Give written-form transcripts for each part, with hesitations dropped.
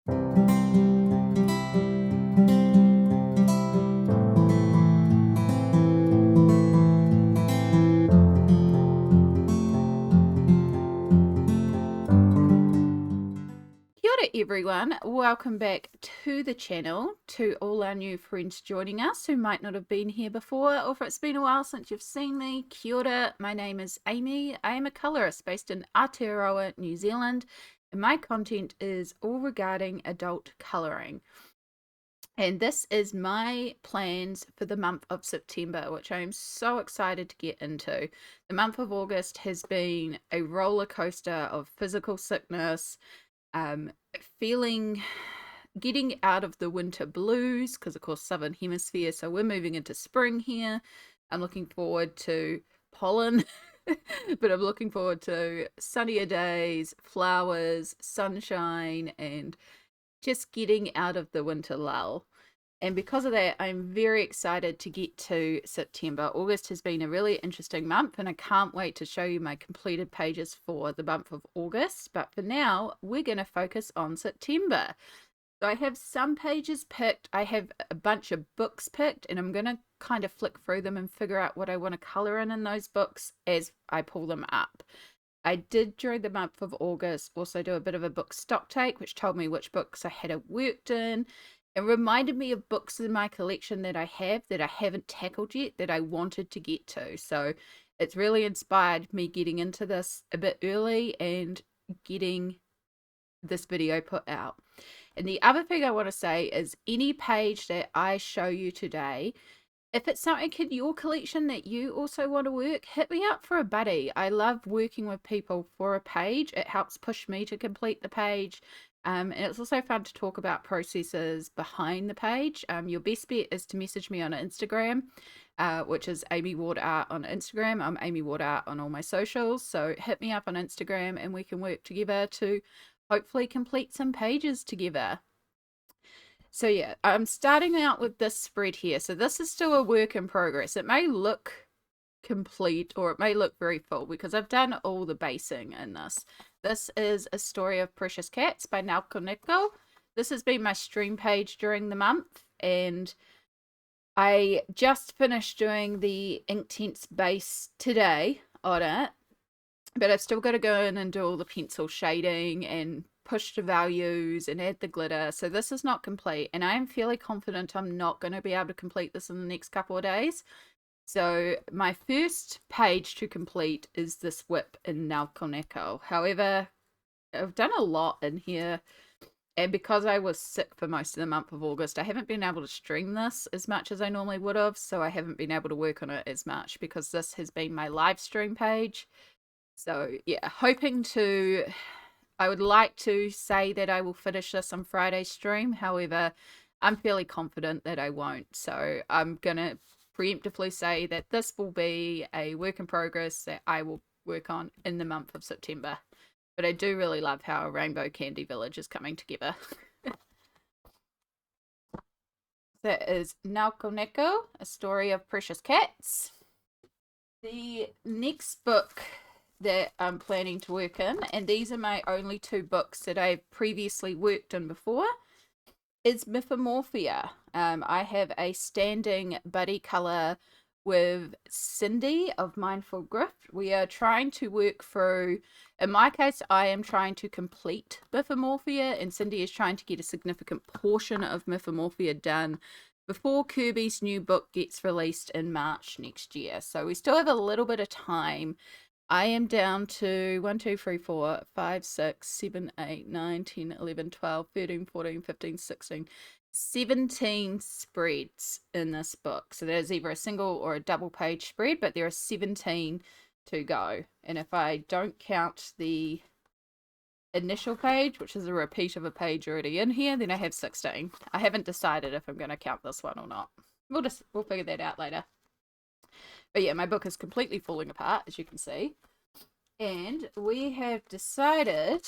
Kia ora everyone, welcome back to the channel. To all our new friends joining us who might not have been here before, or if it's been a while since you've seen me, kia ora, my name is Amy. I am a colourist based in Aotearoa, New Zealand, and my content is all regarding adult colouring. And this is my plans for the month of September, which I am so excited to get into. The month of August has been a roller coaster of physical sickness, feeling, getting out of the winter blues, because of course Southern Hemisphere, so we're moving into spring here. I'm looking forward to pollen, but I'm looking forward to sunnier days, flowers, sunshine, and just getting out of the winter lull. And because of that, I'm very excited to get to September. August has been a really interesting month, and I can't wait to show you my completed pages for the month of August. But for now, we're going to focus on September. So I have some pages picked. I have a bunch of books picked, and I'm going to kind of flick through them and figure out what I want to color in those books as I pull them up. I did, during the month of August, also do a bit of a book stock take, which told me which books I had worked in. It reminded me of books in my collection that I haven't tackled yet, that I wanted to get to. So it's really inspired me getting into this a bit early and getting this video put out. And the other thing I want to say is any page that I show you today, if it's something in your collection that you also want to work, hit me up for a buddy. I love working with people for a page. It helps push me to complete the page. And it's also fun to talk about processes behind the page. Your best bet is to message me on Instagram, which is Amy Ward Art on Instagram. I'm Amy Ward Art on all my socials. So hit me up on Instagram and we can work together to hopefully complete some pages together. So yeah, I'm starting out with this spread here. So this is still a work in progress. It may look complete or it may look very full because I've done all the basing in this. This is A Story of Precious Cats by Neko. This has been my stream page during the month, and I just finished doing the Inktense base today on it, but I've still got to go in and do all the pencil shading and push the values and add the glitter. So this is not complete, and I am fairly confident I'm not going to be able to complete this in the next couple of days. So my first page to complete is this whip in Neko. However, I've done a lot in here, and because I was sick for most of the month of August, I haven't been able to stream this as much as I normally would have, so I haven't been able to work on it as much because this has been my live stream page. So yeah, I would like to say that I will finish this on Friday's stream. However, I'm fairly confident that I won't. So I'm going to preemptively say that this will be a work in progress that I will work on in the month of September. But I do really love how Rainbow Candy Village is coming together. That is Neko, A Story of Precious Cats. The next book that I'm planning to work in, and these are my only two books that I've previously worked in before, is Mythomorphia. I have a standing buddy color with Cindy of Mindful Grift. We are trying to work through, in my case, I am trying to complete Mythomorphia, and Cindy is trying to get a significant portion of Mythomorphia done before Kirby's new book gets released in March next year. So we still have a little bit of time. I am down to 1, 2, 3, 4, 5, 6, 7, 8, 9, 10, 11, 12, 13, 14, 15, 16, 17 spreads in this book. So there's either a single or a double page spread, but there are 17 to go. And if I don't count the initial page, which is a repeat of a page already in here, then I have 16. I haven't decided if I'm going to count this one or not. We'll figure that out later. But yeah, my book is completely falling apart, as you can see. And we have decided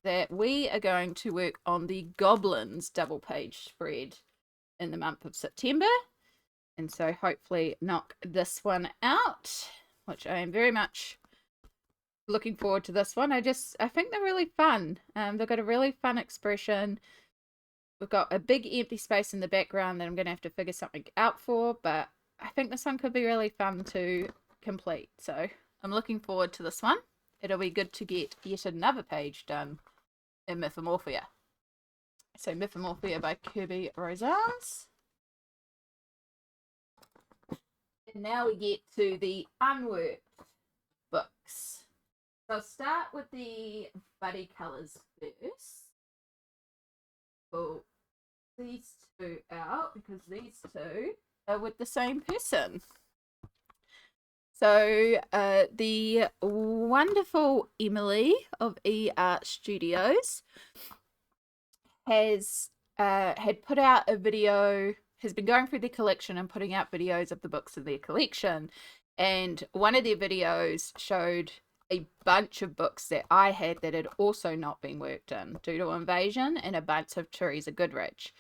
that we are going to work on the Goblins double page spread in the month of September. And so hopefully knock this one out, which I am very much looking forward to this one. I think they're really fun. They've got a really fun expression. We've got a big empty space in the background that I'm going to have to figure something out for, but I think this one could be really fun to complete. So I'm looking forward to this one. It'll be good to get yet another page done in Mythomorphia. So Mythomorphia by Kirby Rosans. And now we get to the Unworked books. So I'll start with the buddy colours first. Pull these two out because these two are with the same person. So the wonderful Emily of eArt Studios has had put out a video, has been going through the collection and putting out videos of the books in their collection. And one of their videos showed a bunch of books that I had that had also not been worked in, Doodle Invasion and a bunch of Teresa Goodrich.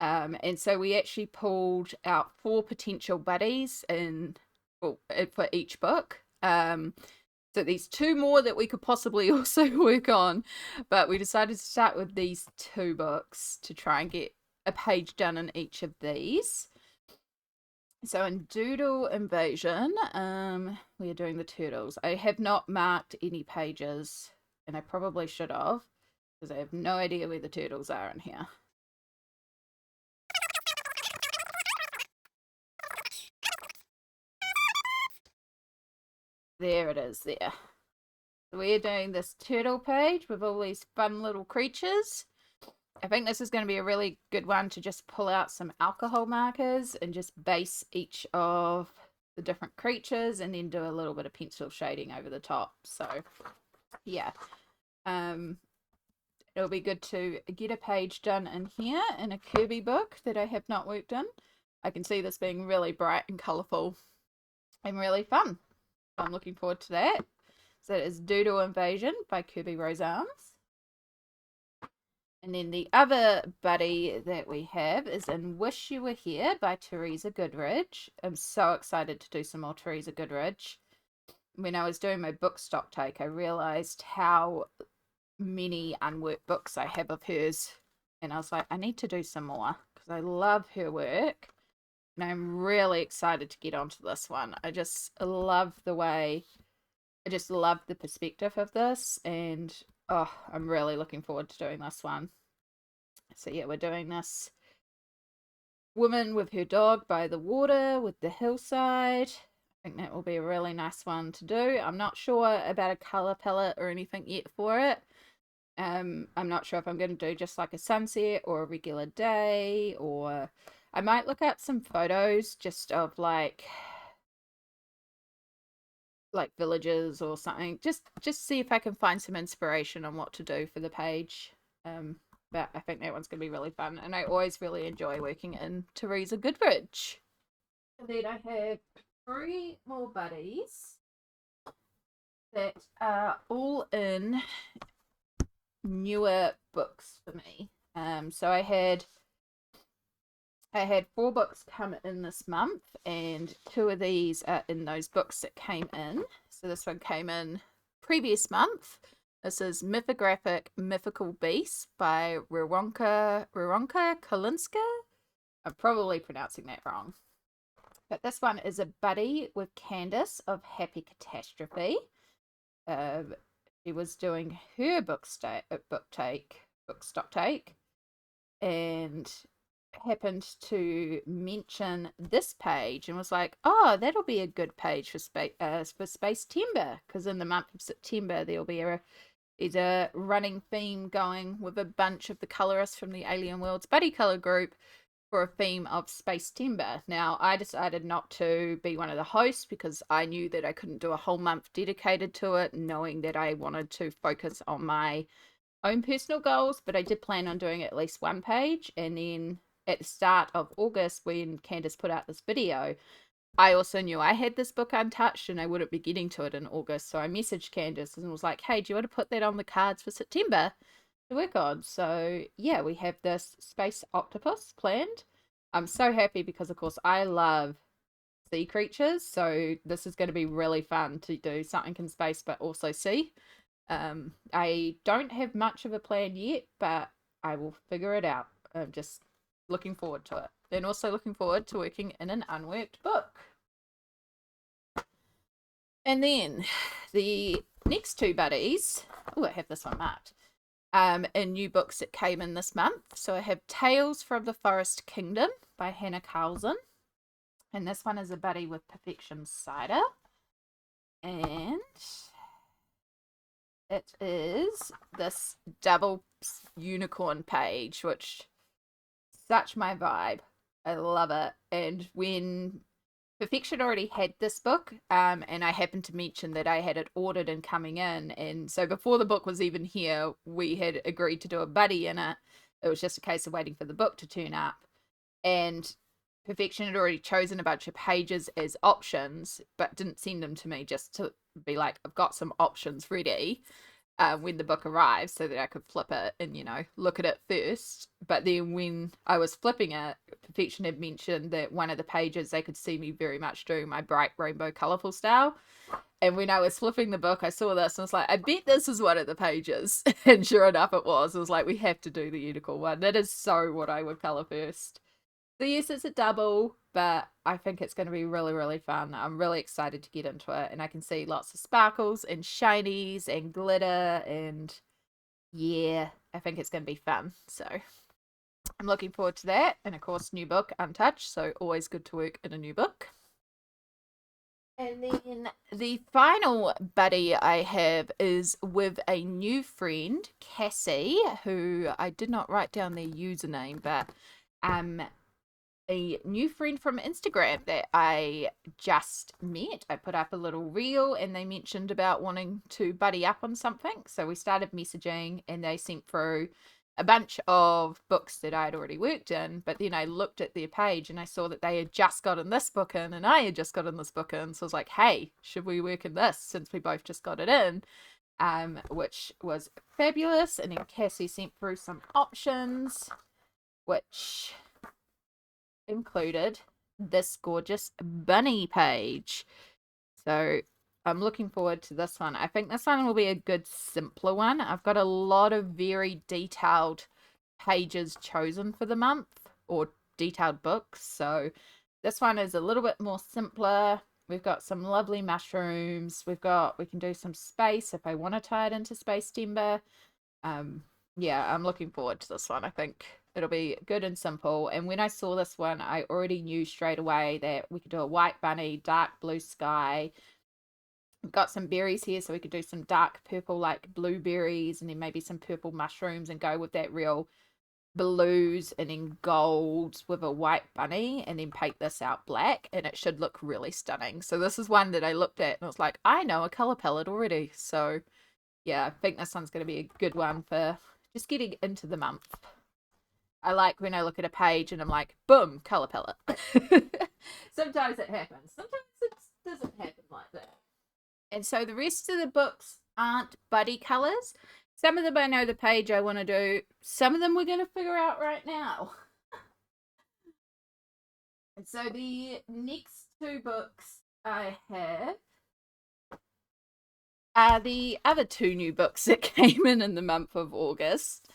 And so we actually pulled out 4 potential buddies for each book. So these 2 more that we could possibly also work on, but we decided to start with these 2 books to try and get a page done in each of these. So in Doodle Invasion, we are doing the turtles. I have not marked any pages, and I probably should have, because I have no idea where the turtles are in here. There it is, there. We're doing this turtle page with all these fun little creatures. I think this is going to be a really good one to just pull out some alcohol markers and just base each of the different creatures and then do a little bit of pencil shading over the top. So yeah, it'll be good to get a page done in here in a Kirby book that I have not worked in. I can see this being really bright and colourful and really fun. I'm looking forward to that. So it is Doodle Invasion by Kirby Rosans. And then the other buddy that we have is in Wish You Were Here by Teresa Goodrich. I'm so excited to do some more Teresa Goodrich. When I was doing my book stock take, I realized how many unworked books I have of hers. And I was like, I need to do some more because I love her work. And I'm really excited to get onto this one. I just love the way, I just love the perspective of this. And oh, I'm really looking forward to doing this one. So yeah, we're doing this woman with her dog by the water with the hillside. I think that will be a really nice one to do. I'm not sure about a color palette or anything yet for it. I'm not sure if I'm going to do just like a sunset or a regular day, or I might look at some photos just of like villages or something. Just see if I can find some inspiration on what to do for the page. But I think that one's going to be really fun. And I always really enjoy working in Teresa Goodrich. And then I have 3 more buddies that are all in newer books for me. So I had 4 books come in this month, and 2 of these are in those books that came in. So this one came in previous month. This is Mythographic Mythical Beasts by Ruronka Kalinska. I'm probably pronouncing that wrong. But this one is a buddy with Candace of Happy Catastrophe. She was doing her book stock take, and happened to mention this page and was like, oh, that'll be a good page for Spacetember, because in the month of September there'll be a running theme going with a bunch of the colorists from the Alien Worlds Buddy Color group for a theme of Spacetember. Now, I decided not to be one of the hosts because I knew that I couldn't do a whole month dedicated to it, knowing that I wanted to focus on my own personal goals, but I did plan on doing at least 1 page. And then at the start of August, when Candace put out this video, I also knew I had this book untouched and I wouldn't be getting to it in August. So I messaged Candace and was like, hey, do you want to put that on the cards for September to work on? So yeah, we have this Space Octopus planned. I'm so happy because, of course, I love sea creatures. So this is going to be really fun to do something in space, but also sea. I don't have much of a plan yet, but I will figure it out. I'm just looking forward to it. And also looking forward to working in an unworked book. And then the next two buddies, oh, I have this one marked, in new books that came in this month. So I have Tales from the Forest Kingdom by Hannah Carlson. And this one is a buddy with Perfection Cider. And it is this double unicorn page, which such my vibe. I love it. And when Perfection already had this book, and I happened to mention that I had it ordered and coming in, and so before the book was even here, we had agreed to do a buddy in it. It was just a case of waiting for the book to turn up, and Perfection had already chosen a bunch of pages as options, but didn't send them to me, just to be like, I've got some options ready when the book arrives, so that I could flip it and, look at it first. But then when I was flipping it, Perfection had mentioned that one of the pages they could see me very much doing my bright rainbow colourful style. And when I was flipping the book, I saw this and I was like, I bet this is one of the pages. And sure enough, it was. It was like, we have to do the unicorn one. That is so what I would colour first. So yes, it's a double, but I think it's going to be really, really fun. I'm really excited to get into it, and I can see lots of sparkles and shinies and glitter, and yeah, I think it's going to be fun. So I'm looking forward to that. And of course, new book, Untouched, so always good to work in a new book. And then the final buddy I have is with a new friend, Cassie, who I did not write down their username, but a new friend from Instagram that I just met. I put up a little reel and they mentioned about wanting to buddy up on something. So we started messaging and they sent through a bunch of books that I'd already worked in. But then I looked at their page and I saw that they had just gotten this book in and I had just gotten this book in. So I was like, hey, should we work in this since we both just got it in? Which was fabulous. And then Cassie sent through some options, which included this gorgeous bunny page. So I'm looking forward to this one. I think this one will be a good simpler one. I've got a lot of very detailed pages chosen for the month, or detailed books. So this one is a little bit more simpler. We've got some lovely mushrooms. We can do some space if I want to tie it into Spacetember. Yeah, I'm looking forward to this one. I think it'll be good and simple. And when I saw this one, I already knew straight away that we could do a white bunny, dark blue sky. We've got some berries here, so we could do some dark purple, like blueberries, and then maybe some purple mushrooms and go with that real blues and then golds with a white bunny, and then paint this out black, and it should look really stunning. So this is one that I looked at and I was like, I know a color palette already. So yeah, I think this one's going to be a good one for just getting into the month. I like when I look at a page and I'm like, boom, color palette. Sometimes it happens. Sometimes it doesn't happen like that. And so the rest of the books aren't buddy colors. Some of them I know the page I want to do. Some of them we're going to figure out right now. And so the next two books I have are the other two new books that came in the month of August.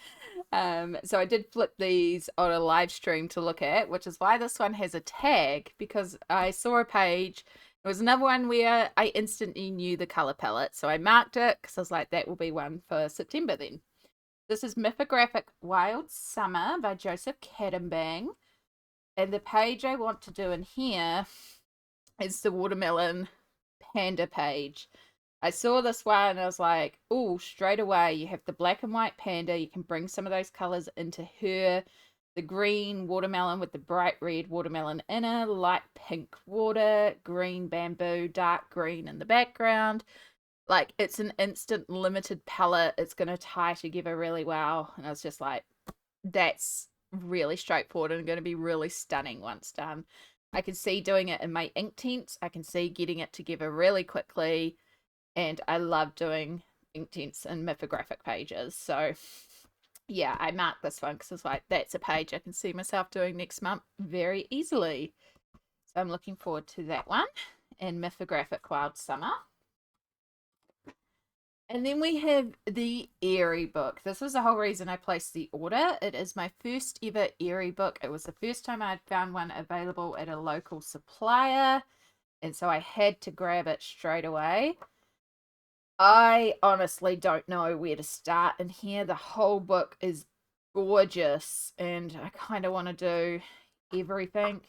So I did flip these on a live stream to look at, which is why this one has a tag, because I saw a page. There was another one where I instantly knew the color palette, so I marked it because I was like, that will be one for September then. This is Mythographic Wild Summer by Joseph Cadambang. And the page I want to do in here is the watermelon panda page. I saw this one and I was like, oh, straight away, you have the black and white panda. You can bring some of those colors into her. The green watermelon with the bright red watermelon inner, light pink water, green bamboo, dark green in the background. Like, it's an instant limited palette. It's going to tie together really well. And I was just like, that's really straightforward and going to be really stunning once done. I can see doing it in my Inktense. I can see getting it together really quickly. And I love doing Inktense and mythographic pages. So yeah, I marked this one because it's like, that's a page I can see myself doing next month very easily. So I'm looking forward to that one. And Mythographic Cloud Summer. And then we have the Airy book. This was the whole reason I placed the order. It is my first ever Airy book. It was the first time I'd found one available at a local supplier. And so I had to grab it straight away. I honestly don't know where to start in here. The whole book is gorgeous. And I kind of want to do everything.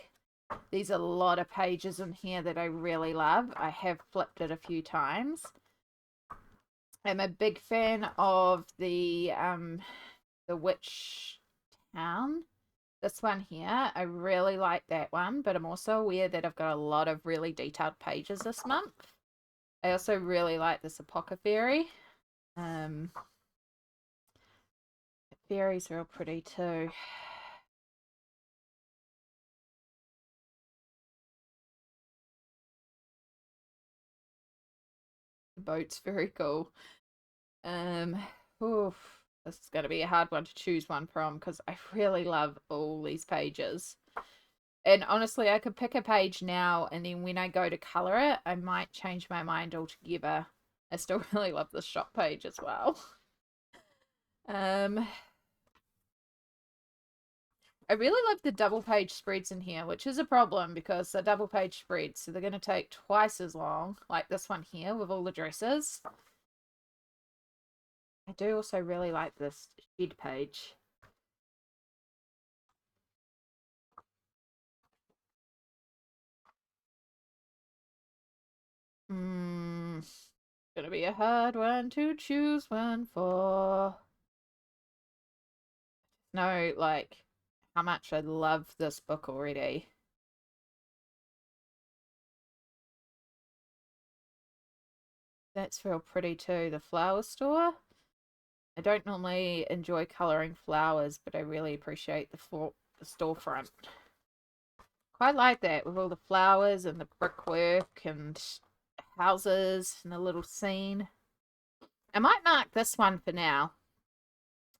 There's a lot of pages in here that I really love. I have flipped it a few times. I'm a big fan of the Witch Town. This one here, I really like that one, but I'm also aware that I've got a lot of really detailed pages this month. I also really like this Apothecary. The fairies are real pretty too. The boat's very cool. Oof, this is going to be a hard one to choose one from because I really love all these pages. And honestly, I could pick a page now and then when I go to colour it, I might change my mind altogether. I still really love this shop page as well. I really love the double page spreads in here, which is a problem because they're double page spreads, so they're going to take twice as long, like this one here with all the dresses. I do also really like this shed page. Gonna be a hard one to choose one for. No, like how much I love this book already. That's real pretty too. The flower store. I don't normally enjoy colouring flowers, but I really appreciate the storefront. Quite like that with all the flowers and the brickwork and houses and a little scene. I might mark this one for now.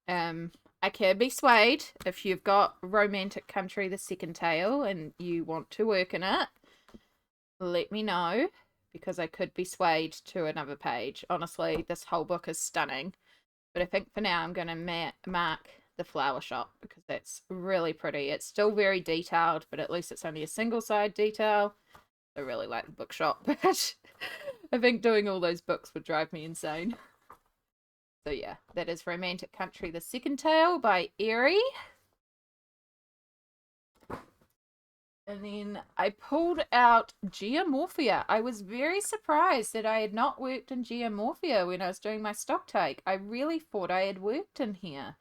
I can be swayed if you've got Romantic Country, the second tale, and you want to work in it. Let me know, because I could be swayed to another page. Honestly, this whole book is stunning. But I think for now I'm going to mark the flower shop because that's really pretty. It's still very detailed, but at least it's only a single side detail. I really like the bookshop, but I think doing all those books would drive me insane. So yeah, that is Romantic Country, the second tale by Airy. And then I pulled out Geomorphia. I was very surprised that I had not worked in Geomorphia when I was doing my stock take. I really thought I had worked in here.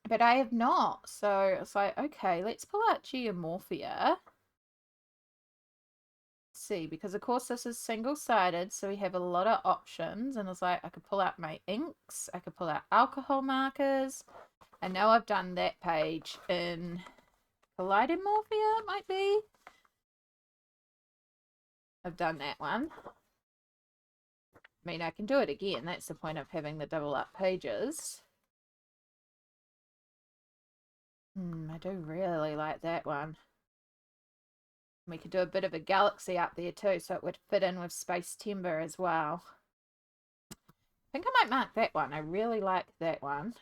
But I have not. So I was like, okay, let's pull out Geomorphia. See, because of course this is single-sided, so we have a lot of options. And I was like, I could pull out my inks. I could pull out alcohol markers. I know I've done that page in Kaleidomorphia, it might be. I've done that one. I mean, I can do it again. That's the point of having the double up pages. I do really like that one. We could do a bit of a galaxy up there too, so it would fit in with Spacetember as well. I think I might mark that one. I really like that one.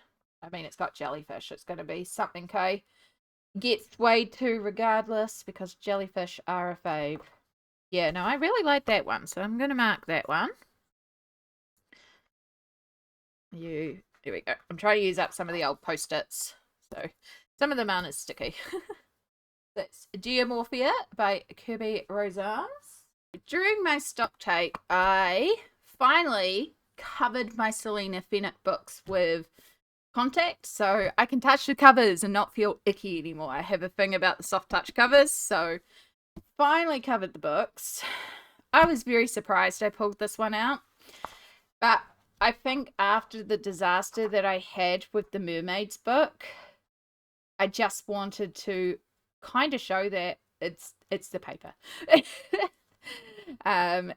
I mean, it's got jellyfish. It's going to be something I get swayed to regardless because jellyfish are a fave. Yeah, no, I really like that one, so I'm going to mark that one. Here we go. I'm trying to use up some of the old post-its, so some of them aren't as sticky. That's Geomorphia by Kirby Rosales. During my stock take, I finally covered my Selena Fennec books with contact, so I can touch the covers and not feel icky anymore. I have a thing about the soft touch covers, so finally covered the books. I was very surprised I pulled this one out, but I think after the disaster that I had with the Mermaids book, I just wanted to kind of show that it's the paper.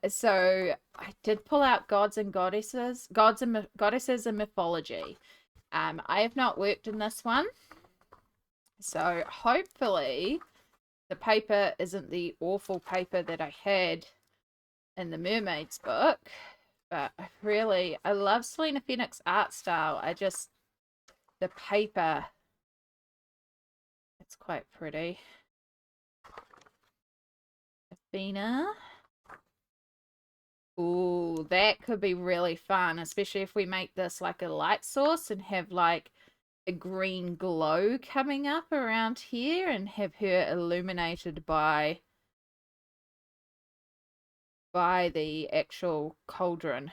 So I did pull out Gods and Goddesses and Mythology. I have not worked in this one, so hopefully the paper isn't the awful paper that I had in the Mermaids book, but I love Selena Phoenix's art style. The paper, it's quite pretty. Athena. Ooh, that could be really fun, especially if we make this like a light source and have like a green glow coming up around here and have her illuminated by the actual cauldron.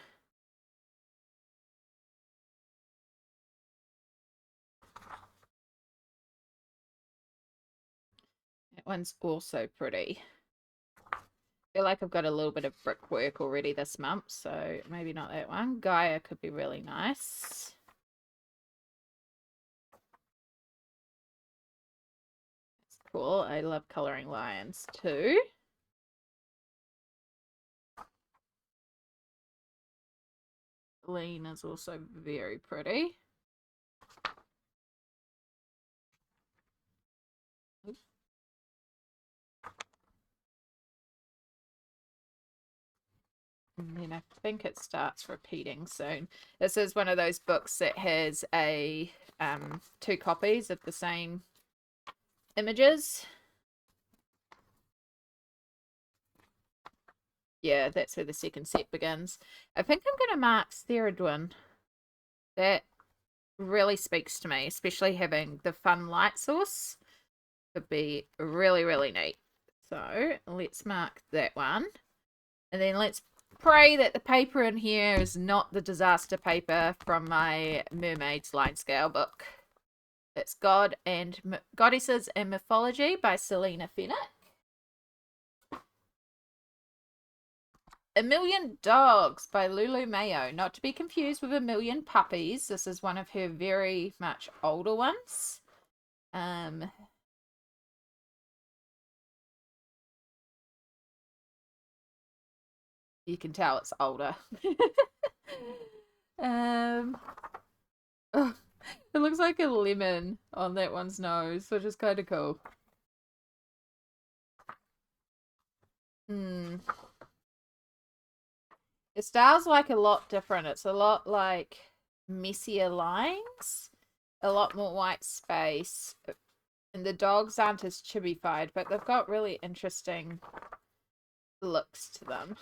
That one's also pretty. I feel like I've got a little bit of brickwork already this month, so maybe not that one. Gaia could be really nice. That's cool. I love coloring lions too. Lean is also very pretty. And then I think it starts repeating soon. This is one of those books that has a 2 copies of the same images. Yeah, that's where the second set begins. I think I'm going to mark Therodwin. That really speaks to me, especially having the fun light source. Could be really, really neat. So let's mark that one. And then let's pray that the paper in here is not the disaster paper from my Mermaids line scale book. That's Goddesses and Mythology by Selena Phoenix. A Million Dogs by Lulu Mayo. Not to be confused with A Million Puppies. This is one of her very much older ones. You can tell it's older. Oh, it looks like a lemon on that one's nose, which is kind of cool. The style's like a lot different. It's a lot like messier lines, a lot more white space, and the dogs aren't as chibified, but they've got really interesting looks to them.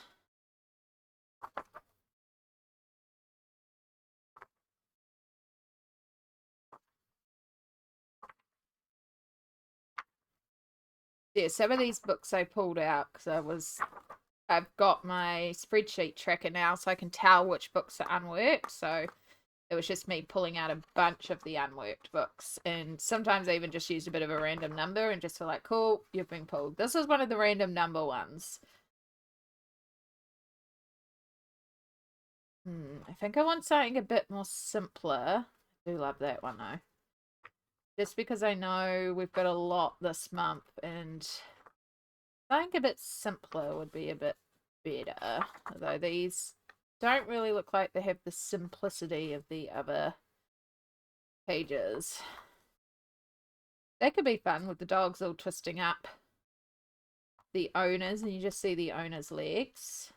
Yeah, some of these books I pulled out because I've got my spreadsheet tracker now, so I can tell which books are unworked. So it was just me pulling out a bunch of the unworked books, and sometimes I even just used a bit of a random number and just feel like, cool, you've been pulled. This was one of the random number ones. I think I want something a bit more simpler. I do love that one though. Just because I know we've got a lot this month, and something a bit simpler would be a bit better. Although these don't really look like they have the simplicity of the other pages. That could be fun with the dogs all twisting up the owners, and you just see the owner's legs.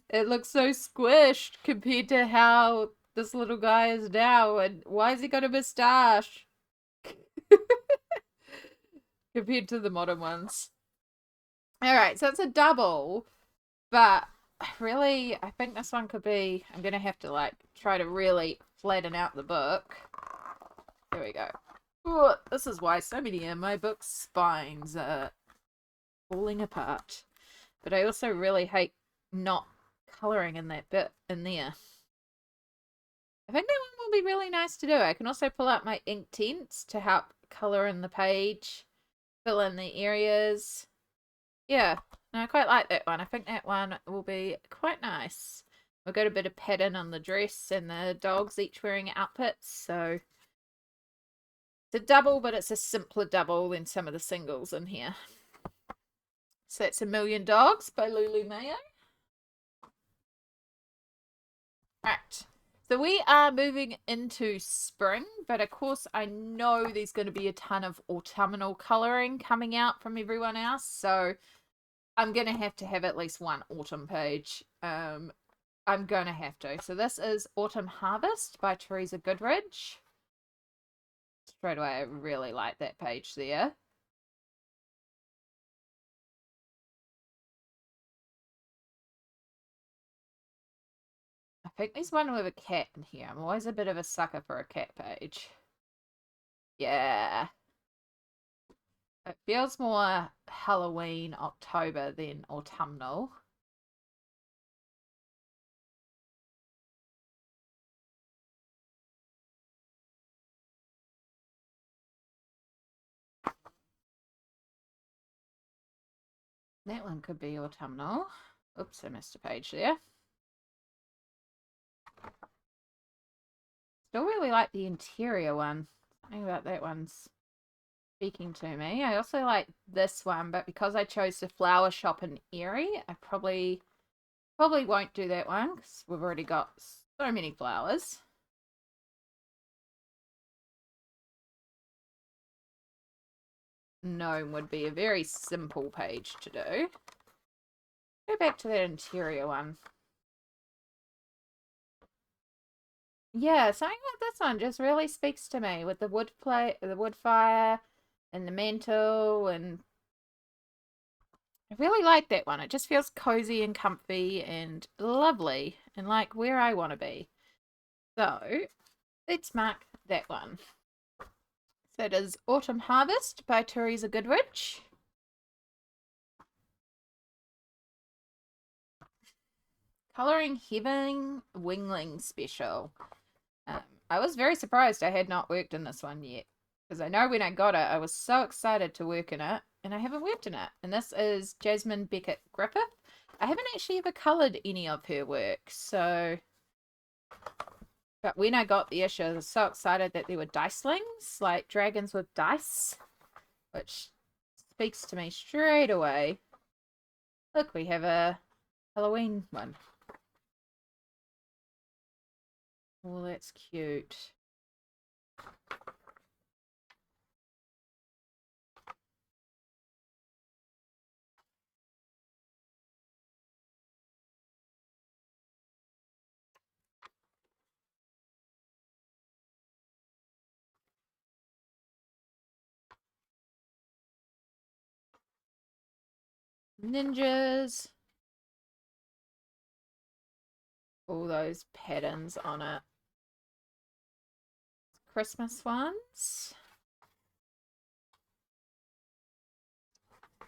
It looks so squished compared to how this little guy is now, and why has he got a moustache? Compared to the modern ones. Alright, so it's a double, but really, I think this one could be, I'm gonna have to like try to really flatten out the book. There we go. Ooh, this is why so many of my books' spines are falling apart. But I also really hate not colouring in that bit in there. I think that one will be really nice to do. I can also pull out my ink tints to help colour in the page, fill in the areas. Yeah, no, I quite like that one. I think that one will be quite nice. We've got a bit of pattern on the dress and the dogs each wearing outfits, so it's a double, but it's a simpler double than some of the singles in here. So that's A Million Dogs by Lulu Mayo. Right. So we are moving into spring, but of course I know there's going to be a ton of autumnal colouring coming out from everyone else. So I'm going to have at least one autumn page. I'm going to have to. So this is Autumn Harvest by Teresa Goodridge. Straight away, I really like that page there. I think there's one with a cat in here. I'm always a bit of a sucker for a cat page. Yeah. It feels more Halloween, October than autumnal. That one could be autumnal. Oops, I missed a page there. Still really like the interior one. Something about that one's speaking to me. I also like this one, but because I chose the flower shop in Erie, I probably won't do that one because we've already got so many flowers. Gnome would be a very simple page to do. Go back to that interior one. Yeah, something like this one just really speaks to me with the the wood fire, and the mantle, and I really like that one. It just feels cozy and comfy and lovely and like where I want to be. So let's mark that one. So it is Autumn Harvest by Teresa Goodrich. Colouring Heaven Wingling Special. I was very surprised I had not worked in this one yet. Because I know when I got it, I was so excited to work in it, and I haven't worked in it. And this is Jasmine Beckett Griffith. I haven't actually ever coloured any of her work, so... But when I got the issue, I was so excited that there were dicelings, like dragons with dice, which speaks to me straight away. Look, we have a Halloween one. Oh, that's cute. Ninjas. All those patterns on it. Christmas ones.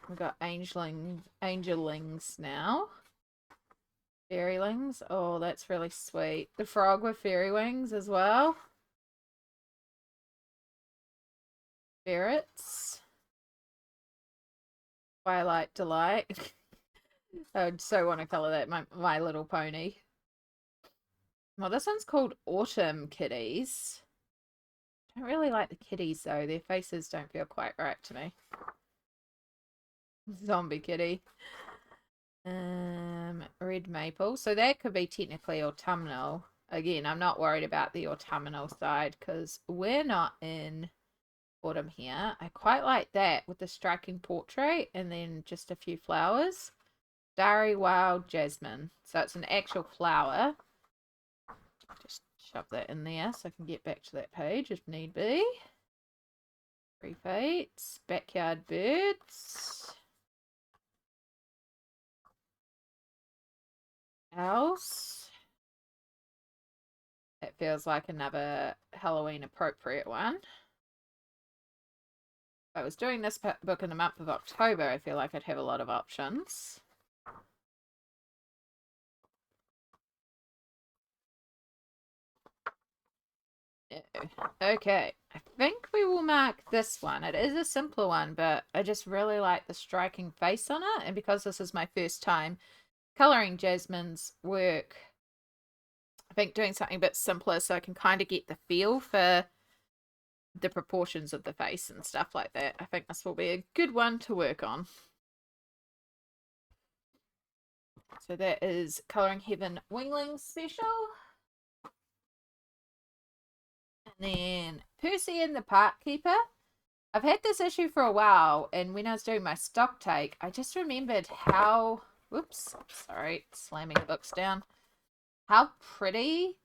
We've got angelings now. Fairylings. Oh, that's really sweet. The frog with fairy wings as well. Ferrets. Twilight Delight. I would so want to colour that my Little Pony. Well, this one's called Autumn Kitties. I don't really like the kitties though. Their faces don't feel quite right to me. Zombie kitty. Red maple. So that could be technically autumnal. Again, I'm not worried about the autumnal side because we're not in autumn here. I quite like that with the striking portrait and then just a few flowers. Starry Wild Jasmine. So it's an actual flower. Just shove that in there so I can get back to that page if need be. Free Fates. Backyard Birds. Else. It feels like another Halloween appropriate one. If I was doing this book in the month of October, I feel like I'd have a lot of options. Okay, I think we will mark this one. It is a simpler one, but I just really like the striking face on it. And because this is my first time colouring Jasmine's work, I think doing something a bit simpler so I can kind of get the feel for the proportions of the face and stuff like that. I think this will be a good one to work on. So that is Colouring Heaven Wingling Special. And then Percy and the Park Keeper. I've had this issue for a while, and when I was doing my stock take, I just remembered how, whoops, sorry, slamming the books down, how pretty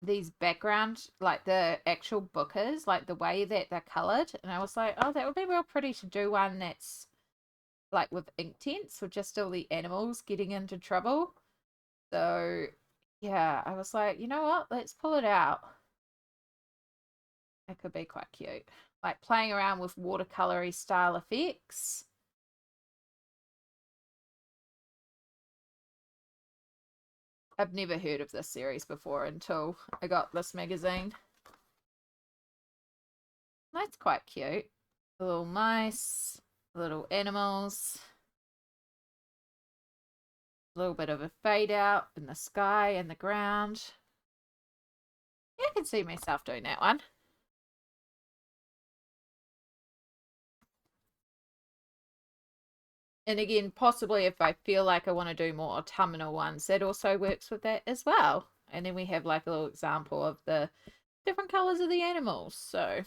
these background, like the actual book is, like the way that they're colored. And I was like, oh, that would be real pretty to do one that's like with ink tints, with just all the animals getting into trouble. So yeah, I was like, you know what, let's pull it out. It could be quite cute. Like playing around with watercolory style effects. I've never heard of this series before until I got this magazine. That's quite cute. Little mice, little animals, a little bit of a fade out in the sky and the ground. Yeah, I can see myself doing that one. And again, possibly if I feel like I want to do more autumnal ones, that also works with that as well. And then we have like a little example of the different colors of the animals. So,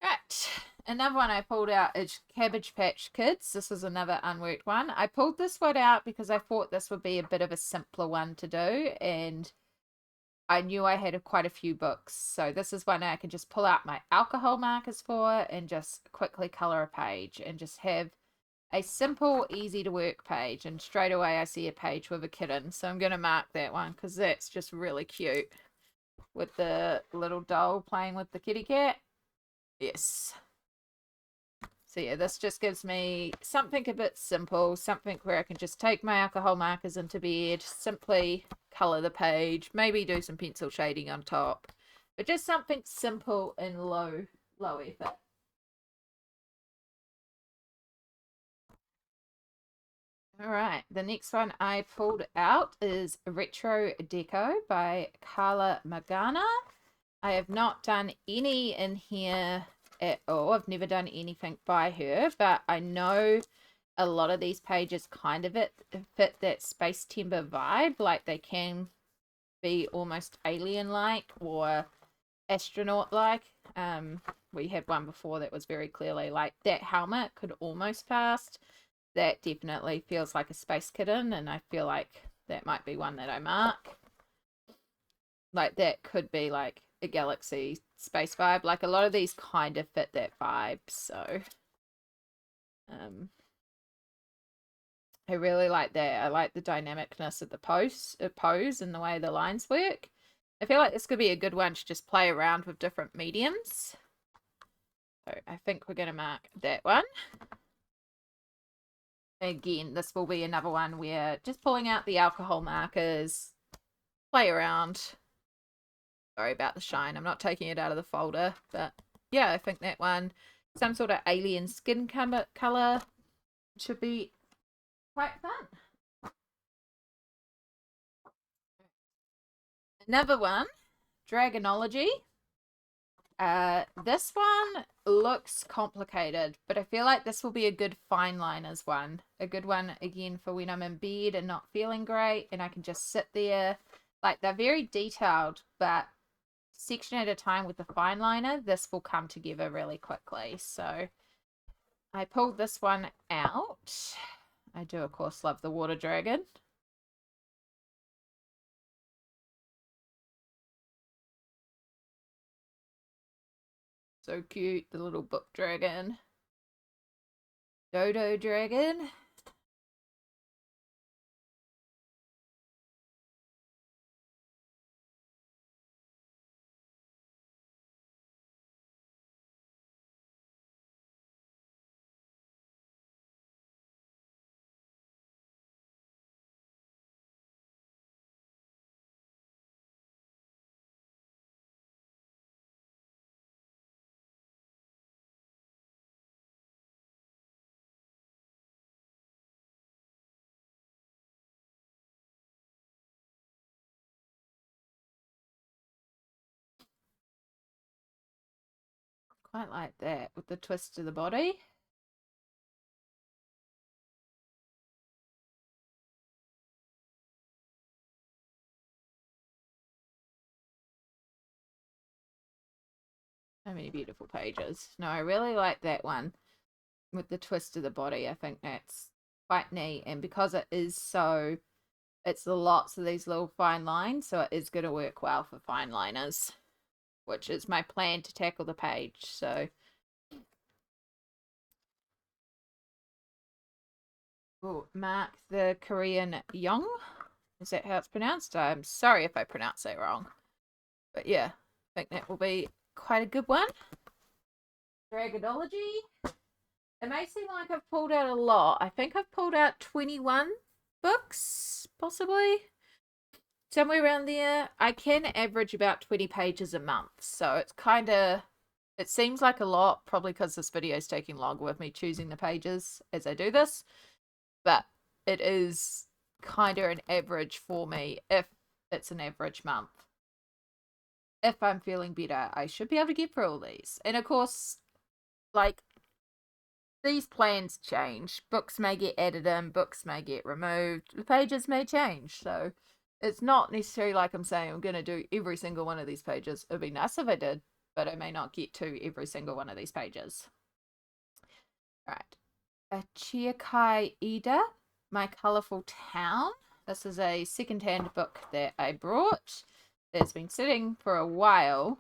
right. Another one I pulled out is Cabbage Patch Kids. This is another unworked one. I pulled this one out because I thought this would be a bit of a simpler one to do. And I knew I had quite a few books. So this is one I can just pull out my alcohol markers for and just quickly color a page and just have a simple, easy to work page. And straight away I see a page with a kitten. So I'm going to mark that one because that's just really cute with the little doll playing with the kitty cat. Yes. So yeah, this just gives me something a bit simple, something where I can just take my alcohol markers into bed, simply color the page, maybe do some pencil shading on top, but just something simple and low effort. All right, the next one I pulled out is Retro Deco by Carla Magana. I have not done any in here at all. I've never done anything by her, but I know a lot of these pages kind of fit that Spacetember vibe. Like they can be almost alien-like or astronaut-like. We had one before that was very clearly like that helmet could almost pass. That definitely feels like a space kitten, and I feel like that might be one that I mark. Like that could be like a galaxy space vibe. Like a lot of these kind of fit that vibe. So I really like that. I like the dynamicness of the pose and the way the lines work. I feel like this could be a good one to just play around with different mediums. So I think we're going to mark that one. Again, this will be another one where just pulling out the alcohol markers, play around. Sorry about the shine. I'm not taking it out of the folder, but yeah, I think that one, some sort of alien skin color should be quite fun. Another one, Dragonology. This one looks complicated, but I feel like this will be a good fine liners one. A good one, again, for when I'm in bed and not feeling great, and I can just sit there. Like, they're very detailed, but section at a time with the fine liner, this will come together really quickly. So I pulled this one out. I do, of course, love the water dragon. So cute, the little book dragon. Dodo dragon. Quite like that with the twist to the body. So many beautiful pages. No, I really like that one with the twist of the body. I think that's quite neat. And because it is so, it's lots of these little fine lines, so it is going to work well for fine liners, which is my plan to tackle the page. So, oh, mark the Korean Young. Is that how it's pronounced? I'm sorry if I pronounce that wrong. But yeah, I think that will be quite a good one. Dragonology. It may seem like I've pulled out a lot. I think I've pulled out 21 books, possibly. Somewhere around there. I can average about 20 pages a month. So it's kind of, it seems like a lot, probably because this video is taking longer with me choosing the pages as I do this. But it is kind of an average for me if it's an average month. If I'm feeling better, I should be able to get through all these. And of course, like, these plans change. Books may get added in, books may get removed, the pages may change. So it's not necessarily like I'm saying I'm going to do every single one of these pages. It would be nice if I did, but I may not get to every single one of these pages. All right. A Chiakai Ida, My Colourful Town. This is a second-hand book that I brought. It's been sitting for a while.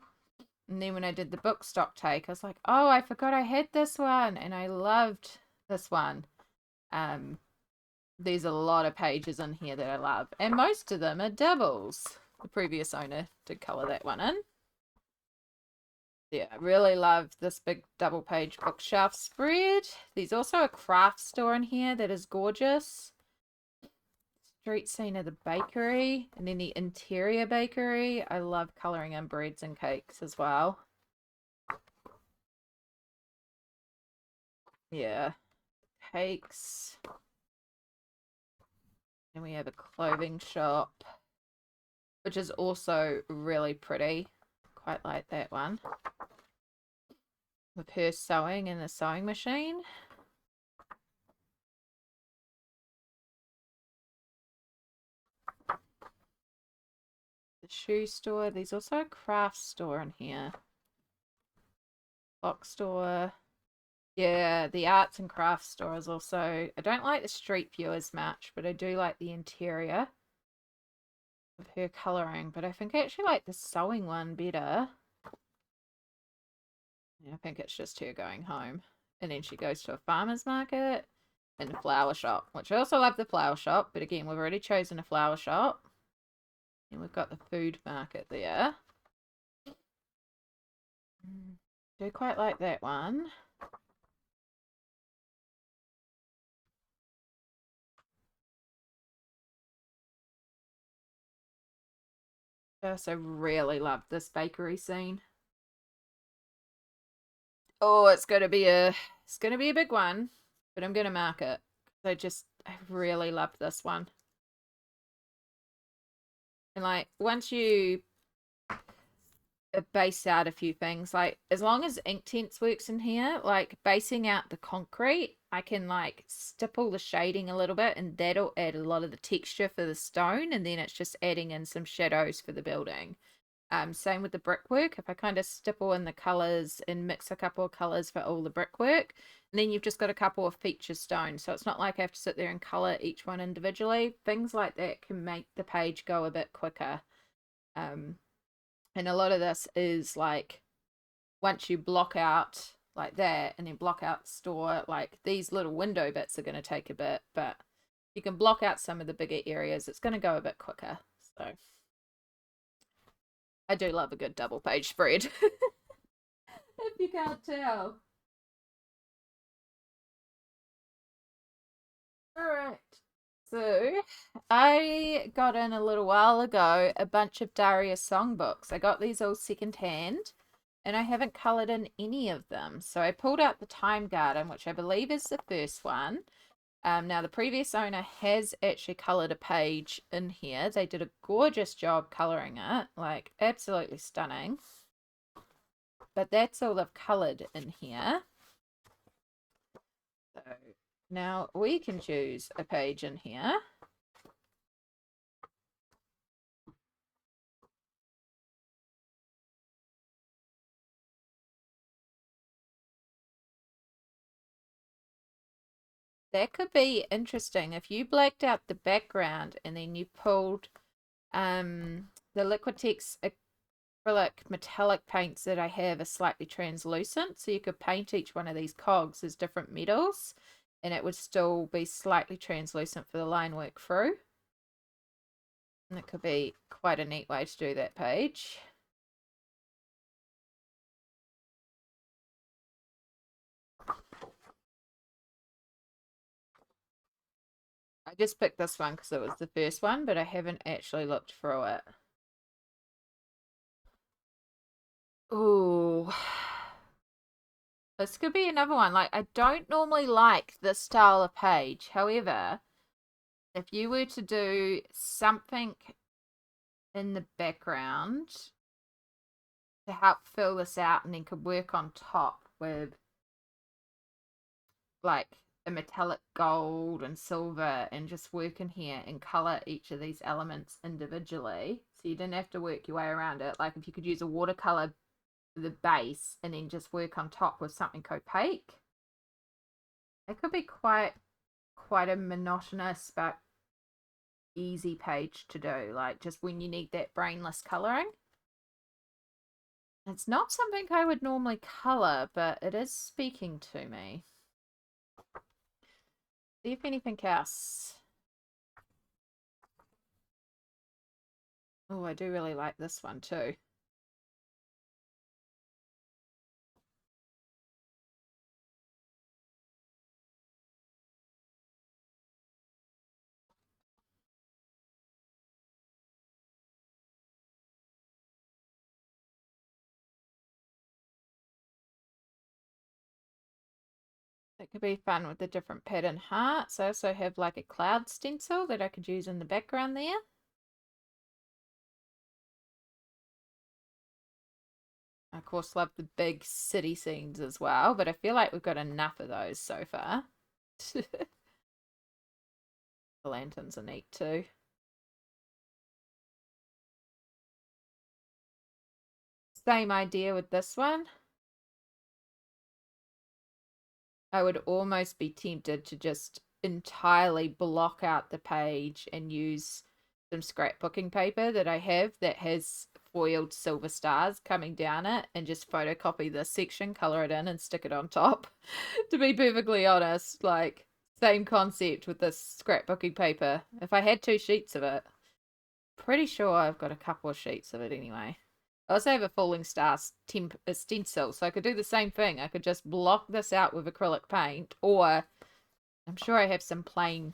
And then when I did the book stock take, I was like, oh, I forgot I had this one. And I loved this one. There's a lot of pages in here that I love. And most of them are doubles. The previous owner did colour that one in. Yeah, I really love this big double page bookshelf spread. There's also a craft store in here that is gorgeous. Street scene of the bakery, and then the interior bakery. I love colouring in breads and cakes as well. Yeah, cakes. And we have a clothing shop, which is also really pretty. Quite like that one. With her sewing in the sewing machine. The shoe store. There's also a craft store in here. Box store. Yeah, the arts and crafts store is also... I don't like the street view as much, but I do like the interior of her colouring. But I think I actually like the sewing one better. Yeah, I think it's just her going home. And then she goes to a farmer's market and the flower shop, which I also love the flower shop. But again, we've already chosen a flower shop. And we've got the food market there. Do quite like that one. I also really love this bakery scene. Oh, it's gonna be a big one, but I'm gonna mark it. I really love this one. And like once you base out a few things, like as long as Inktense works in here, like basing out the concrete, I can like stipple the shading a little bit and that'll add a lot of the texture for the stone, and then it's just adding in some shadows for the building. Same with the brickwork. If I kind of stipple in the colors and mix a couple of colors for all the brickwork, and then you've just got a couple of feature stones. So it's not like I have to sit there and color each one individually. Things like that can make the page go a bit quicker. And a lot of this is like once you block out like that and then block out the store, like these little window bits are going to take a bit, but you can block out some of the bigger areas. It's going to go a bit quicker. So I do love a good double page spread. If you can't tell. Alright. So I got in a little while ago a bunch of Darius songbooks. I got these all secondhand and I haven't coloured in any of them. So I pulled out the Time Garden, which I believe is the first one. Now the previous owner has actually coloured a page in here. They did a gorgeous job colouring it, like absolutely stunning. But that's all I've coloured in here. So now we can choose a page in here. That could be interesting if you blacked out the background and then you pulled the Liquitex acrylic metallic paints that I have are slightly translucent, so you could paint each one of these cogs as different metals and it would still be slightly translucent for the line work through. And it could be quite a neat way to do that page. I just picked this one because it was the first one, but I haven't actually looked through it. Ooh. This could be another one. Like, I don't normally like this style of page. However, if you were to do something in the background to help fill this out and then could work on top with like a metallic gold and silver and just work in here and color each of these elements individually so you didn't have to work your way around it. Like if you could use a watercolor for the base and then just work on top with something opaque, it could be quite a monotonous but easy page to do, like just when you need that brainless coloring. It's not something I would normally color, but it is speaking to me. See if anything else. Oh, I do really like this one too. It could be fun with the different pattern hearts. I also have like a cloud stencil that I could use in the background there. I, of course, love the big city scenes as well, but I feel like we've got enough of those so far. The lanterns are neat too. Same idea with this one. I would almost be tempted to just entirely block out the page and use some scrapbooking paper that I have that has foiled silver stars coming down it and just photocopy this section, color it in, and stick it on top. To be perfectly honest, like, same concept with this scrapbooking paper. If I had 2 sheets of it, pretty sure I've got a couple of sheets of it anyway. I also have a falling star stencil, so I could do the same thing. I could just block this out with acrylic paint, or I'm sure I have some plain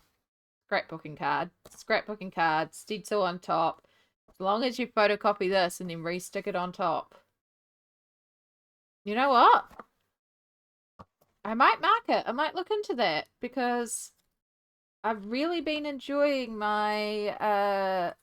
scrapbooking card, stencil on top. As long as you photocopy this and then re-stick it on top. You know what? I might mark it. I might look into that because I've really been enjoying my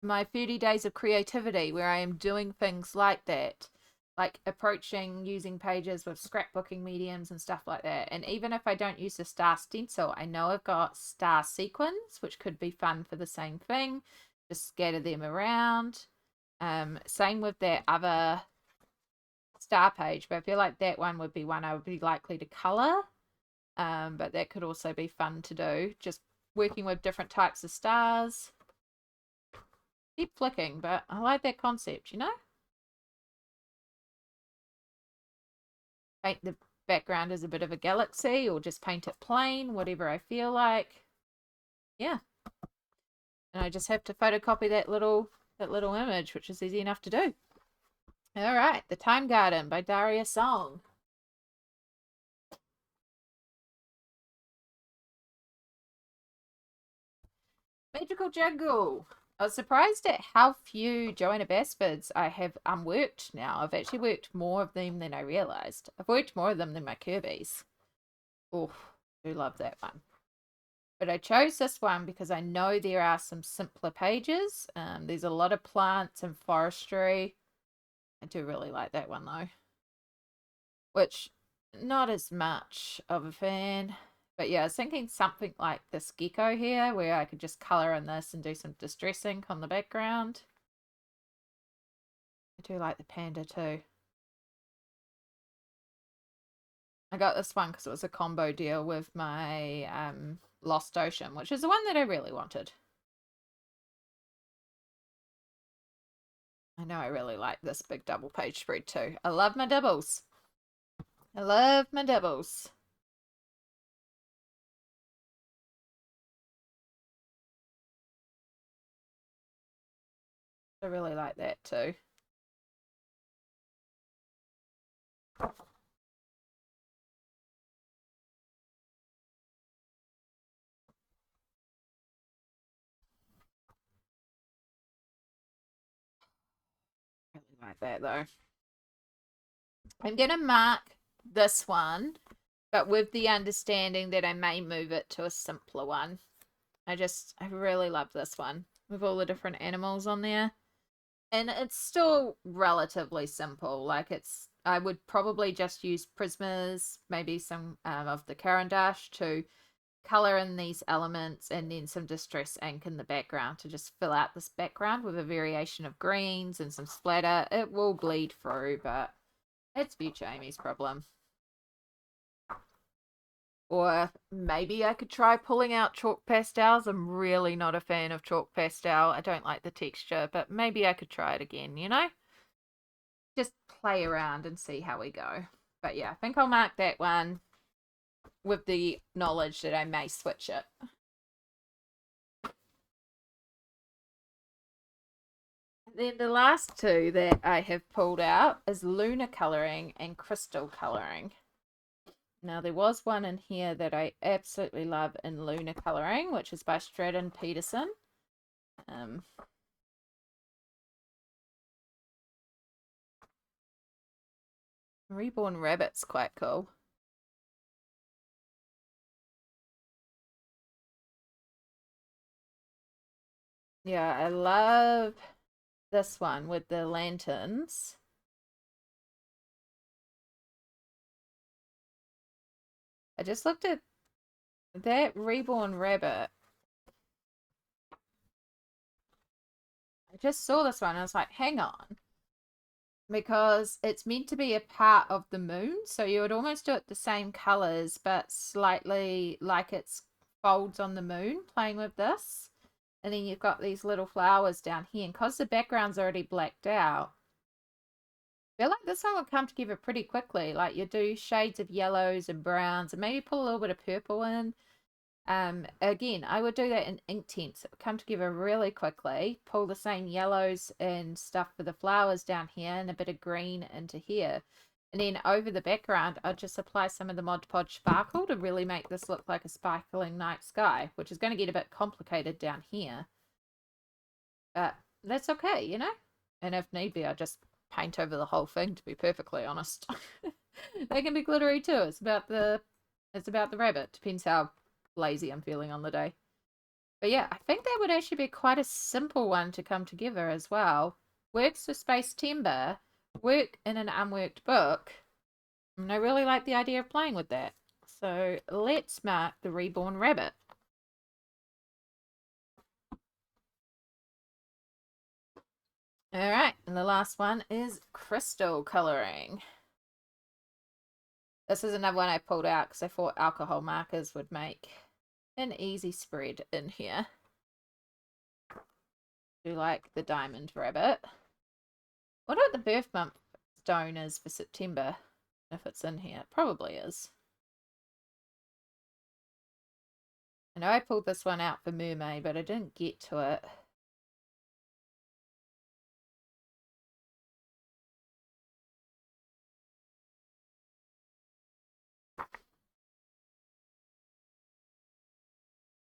30 days of creativity where I am doing things like that, like approaching using pages with scrapbooking mediums and stuff like that. And even if I don't use the star stencil, I know I've got star sequins, which could be fun for the same thing. Just scatter them around. Same with that other star page, but I feel like that one would be one I would be likely to color. But that could also be fun to do, just working with different types of stars. Keep flicking, but I like that concept, you know? Paint the background as a bit of a galaxy or just paint it plain, whatever I feel like. Yeah. And I just have to photocopy that little image, which is easy enough to do. All right, The Time Garden by Daria Song. Magical Jungle. I was surprised at how few Joanna Basfords I have unworked now. I've actually worked more of them than I realized. I've worked more of them than my Kirby's. Oh, do love that one. But I chose this one because I know there are some simpler pages. There's a lot of plants and forestry. I do really like that one though. Which, not as much of a fan. But yeah, I was thinking something like this gecko here, where I could just colour in this and do some distress ink on the background. I do like the panda too. I got this one because it was a combo deal with my Lost Ocean, which is the one that I really wanted. I know I really like this big double page spread too. I love my doubles. I love my doubles. I really like that too. Really like that though. I'm going to mark this one, but with the understanding that I may move it to a simpler one. I really love this one with all the different animals on there. And it's still relatively simple. Like I would probably just use Prismas, maybe some of the Caran d'Ache to color in these elements, and then some distress ink in the background to just fill out this background with a variation of greens and some splatter. It will bleed through, but it's future Amy's problem. Or maybe I could try pulling out chalk pastels. I'm really not a fan of chalk pastel. I don't like the texture, but maybe I could try it again, you know? Just play around and see how we go. But yeah, I think I'll mark that one with the knowledge that I may switch it. Then the last two that I have pulled out is lunar colouring and crystal colouring. Now there was one in here that I absolutely love in lunar colouring, which is by Stratton Peterson. Reborn Rabbit's quite cool. Yeah, I love this one with the lanterns. I just looked at that Reborn Rabbit. I just saw this one and I was like, hang on. Because it's meant to be a part of the moon, so you would almost do it the same colors, but slightly like it's folds on the moon playing with this. And then you've got these little flowers down here. And because the background's already blacked out, I feel like this one would come together pretty quickly. Like you do shades of yellows and browns and maybe put a little bit of purple in. Again, I would do that in Inktense. It would come together really quickly. Pull the same yellows and stuff for the flowers down here and a bit of green into here. And then over the background, I'd just apply some of the Mod Podge Sparkle to really make this look like a sparkling night sky, which is going to get a bit complicated down here. But that's okay, you know? And if need be, I just paint over the whole thing, to be perfectly honest. They can be glittery too. It's about the rabbit. Depends how lazy I'm feeling on the day. But yeah, I think that would actually be quite a simple one to come together as well. Works for Spacetember, work in an unworked book. And I really like the idea of playing with that. So let's mark the Reborn Rabbit. All right, and the last one is crystal coloring. This is another one I pulled out because I thought alcohol markers would make an easy spread in here. Do like the diamond rabbit. What about the birth month stone is for September? If it's in here, it probably is. I know I pulled this one out for Mermaid, but I didn't get to it.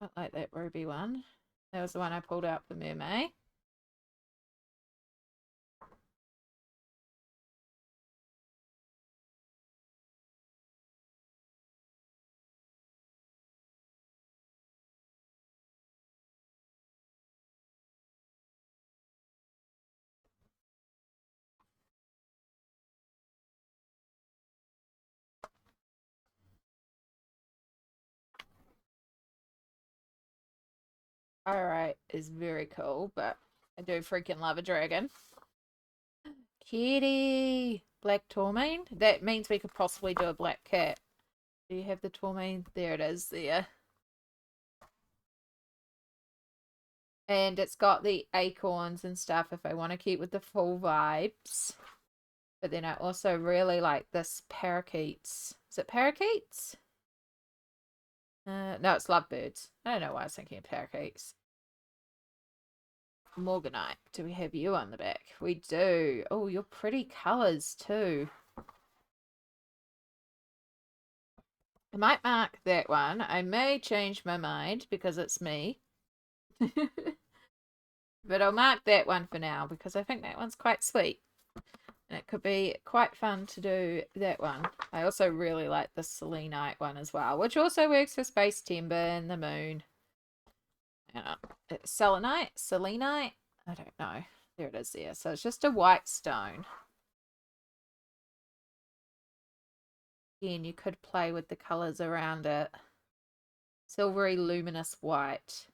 I like that ruby one. That was the one I pulled out for Mermaid. Alright, is very cool, but I do freaking love a dragon. Kitty! Black tourmaline? That means we could possibly do a black cat. Do you have the tourmaline? There it is there. And it's got the acorns and stuff if I want to keep with the full vibes. But then I also really like this parakeets. Is it parakeets? No, it's lovebirds. I don't know why I was thinking of parakeets. Morganite. Do we have you on the back? We do. Oh, your pretty colours too. I might mark that one. I may change my mind because it's me. But I'll mark that one for now because I think that one's quite sweet. And it could be quite fun to do that one. I also really like the selenite one as well, which also works for Spacetember and the moon. Selenite? Selenite? I don't know. There it is there. So it's just a white stone. Again, you could play with the colours around it. Silvery, luminous white.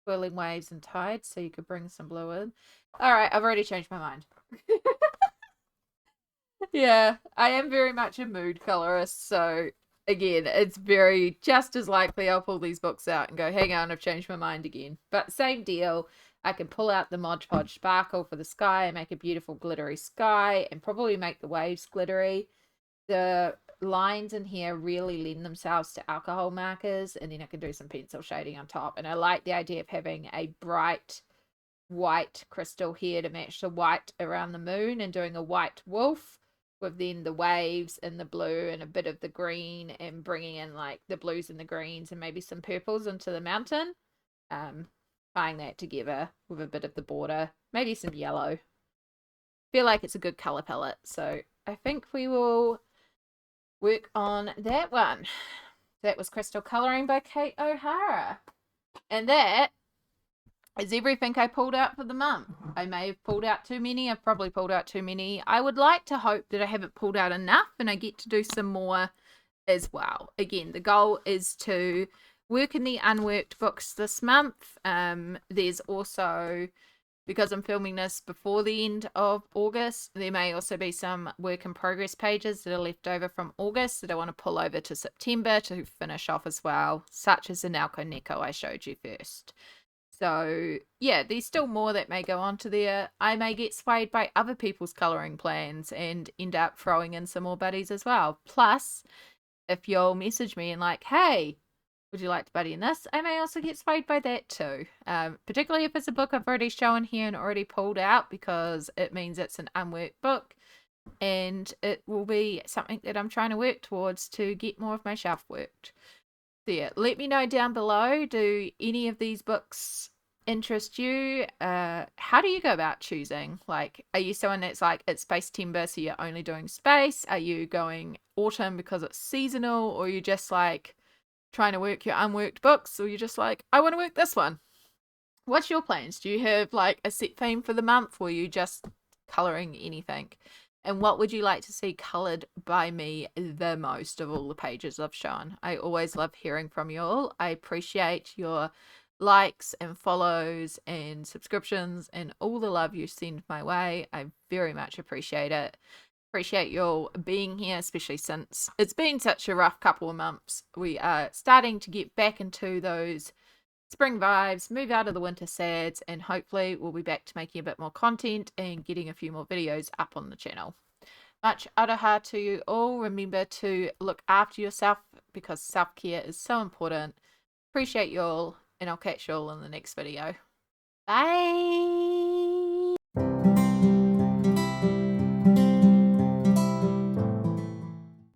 Swirling waves and tides, so you could bring some blue in. Alright, I've already changed my mind. Yeah, I am very much a mood colorist, so again, it's very just as likely I'll pull these books out and go, hang on, I've changed my mind again. But same deal. I can pull out the Mod Podge Sparkle for the sky and make a beautiful glittery sky and probably make the waves glittery. The lines in here really lend themselves to alcohol markers, and then I can do some pencil shading on top. And I like the idea of having a bright white crystal here to match the white around the moon and doing a white wolf with then the waves and the blue and a bit of the green and bringing in like the blues and the greens and maybe some purples into the mountain. Tying that together with a bit of the border, maybe some yellow. Feel like it's a good color palette, so I think we will work on that one. That was Crystal Coloring by Kate O'Hara, and that is everything I pulled out for the month. I may have pulled out too many. I've probably pulled out too many. I would like to hope that I haven't pulled out enough and I get to do some more as well. Again, the goal is to work in the Unworked books this month. There's also, because I'm filming this before the end of August, there may also be some work in progress pages that are left over from August that I want to pull over to September to finish off as well, such as the Naoko Neko I showed you first. So yeah, there's still more that may go onto there. I may get swayed by other people's colouring plans and end up throwing in some more buddies as well. Plus, if you'll message me and like, hey, would you like to buddy in this? I may also get swayed by that too. Particularly if it's a book I've already shown here and already pulled out, because it means it's an unworked book and it will be something that I'm trying to work towards to get more of my shelf worked. So yeah, let me know down below. Do any of these books interest you? How do you go about choosing? Like, are you someone that's like, it's Spacetember, so you're only doing space? Are you going autumn because it's seasonal? Or are you just like trying to work your unworked books? Or you're just like, I want to work this one? What's your plans? Do you have like a set theme for the month, or are you just colouring anything? And what would you like to see coloured by me the most of all the pages I've shown? I always love hearing from you all. I appreciate your likes and follows and subscriptions and all the love you send my way. I very much appreciate it. Appreciate you all being here, especially since it's been such a rough couple of months. We are starting to get back into those spring vibes, move out of the winter sads, and hopefully we'll be back to making a bit more content and getting a few more videos up on the channel. Much aroha to you all. Remember to look after yourself because self-care is so important. Appreciate you all, and I'll catch you all in the next video. Bye!